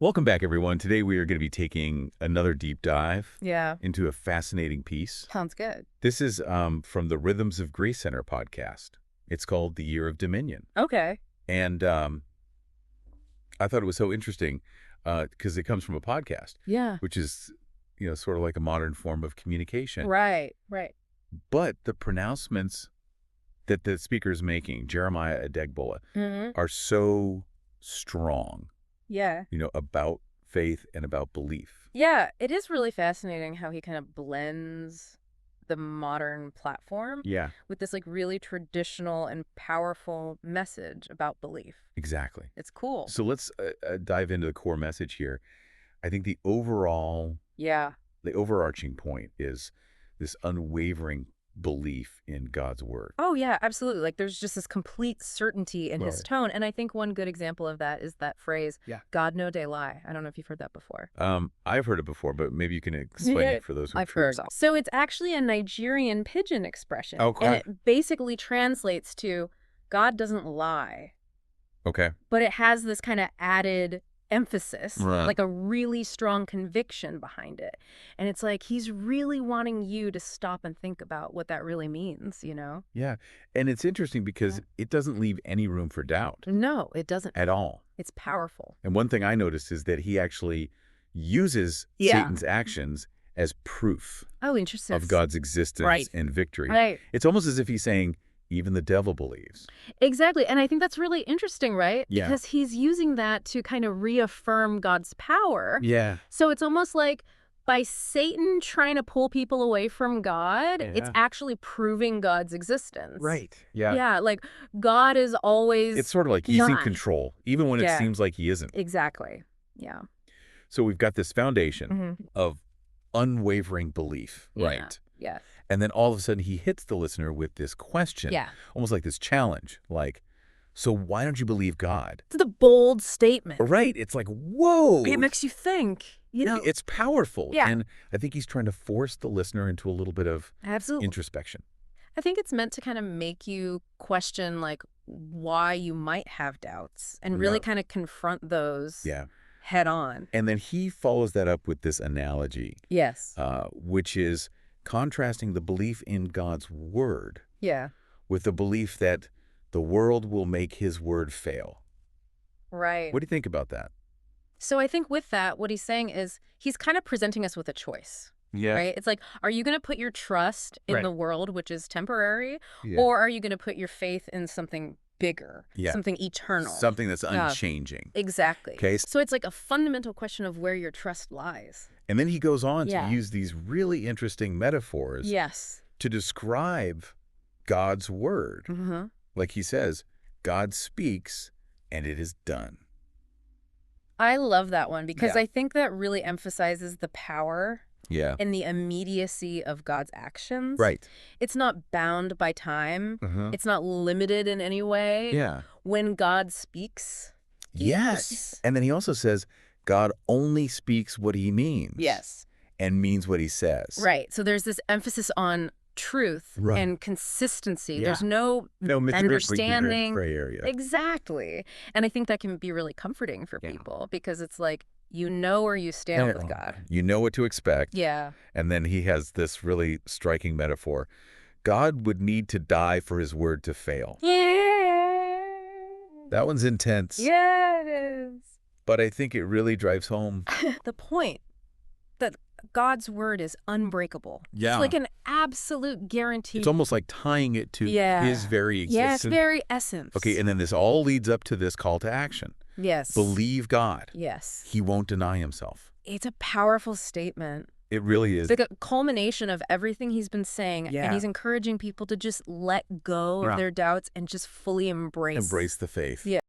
Welcome back, everyone. Today we are going to be taking another deep dive Yeah, into a fascinating piece. sounds good. This is from the Rhythms of Grace Center podcast. It's called The Year of Dominion. Okay. And I thought it was so interesting because it comes from a podcast, Yeah. which is, sort of like a modern form of communication. Right, right. But the pronouncements that the speaker is making, Jeremiah Adegbola, Mm-hmm. are so strong, Yeah. about faith and about belief. Yeah, it is really fascinating how he kind of blends the modern platform Yeah, with this like really traditional and powerful message about belief. exactly. It's cool. So let's dive into the core message here. I think the overarching point is this unwavering belief in God's word. Oh, yeah, absolutely. Like there's just this complete certainty in his Right. tone. And I think one good example of that is that phrase, Yeah. God no day lie. I don't know if you've heard that before. I've heard it before, but maybe you can explain Yeah, it for those who I've heard. So it's actually a Nigerian pidgin expression. Okay. And it basically translates to God doesn't lie. Okay. But it has this kind of added emphasis, Right. like a really strong conviction behind it. And it's like he's really wanting you to stop and think about what that really means, you know? Yeah. And it's interesting because it doesn't leave any room for doubt No, it doesn't. at all. It's powerful. And one thing I noticed is that he actually uses Yeah. Satan's actions as proof Oh, interesting. of God's existence Right. and victory. Right. It's almost as if he's saying, even the devil believes. Exactly. And I think that's really interesting, right? Yeah. Because he's using that to kind of reaffirm God's power. Yeah. So it's almost like by Satan trying to pull people away from God, it's Yeah. actually proving God's existence. Yeah. Yeah, like God is always... It's sort of like he's in not. control, even when it Yeah. seems like he isn't. Exactly. Yeah. So we've got this foundation Mhm. of unwavering belief, Yeah. right? Yeah. And then all of a sudden he hits the listener with this question, Yeah. almost like this challenge, like, so why don't you believe God? It's the bold statement. Right. It's like, whoa. It makes you think, you know. It's powerful. Yeah. And I think he's trying to force the listener into a little bit of Absolutely. introspection. I think it's meant to kind of make you question, like, why you might have doubts and really Right. kind of confront those Yeah. head on. And then he follows that up with this analogy, Yes. which is contrasting the belief in God's word Yeah. with the belief that the world will make his word fail. Right. What do you think about that? So I think with that, what he's saying is he's kind of presenting us with a choice, Yeah. right? It's like, are you going to put your trust in Right. the world, which is temporary, Yeah. or are you going to put your faith in something bigger, Yeah. something eternal? Something that's Yeah. unchanging. Exactly. Okay. So it's like a fundamental question of where your trust lies. And then he goes on Yeah. to use these really interesting metaphors Yes. to describe God's word. Mm-hmm. Like he says, God speaks and it is done. I love that one because Yeah. I think that really emphasizes the power Yeah. and the immediacy of God's actions. Right. It's not bound by time. Uh-huh. It's not limited in any way. Yeah. When God speaks. Yes. And then he also says, God only speaks what he means. Yes. And means what he says. Right. So there's this emphasis on truth Right. and consistency. Yeah. There's no No understanding. gray area. Exactly. And I think that can be really comforting for Yeah. people because it's like, you know where you stand with God. You know what to expect. Yeah. And then he has this really striking metaphor. God would need to die for his word to fail. Yeah. That one's intense. Yeah, it is. But I think it really drives home. The point that God's word is unbreakable. Yeah. It's like an absolute guarantee. It's almost like tying it to Yeah. his very existence. Yeah, it's very essence. Okay, and then this all leads up to this call to action. Yes. Believe God. Yes. He won't deny himself. It's a powerful statement. It really is. It's like a culmination of everything he's been saying. Yeah. And he's encouraging people to just let go of Yeah. their doubts and just fully embrace. Embrace the faith. Yeah.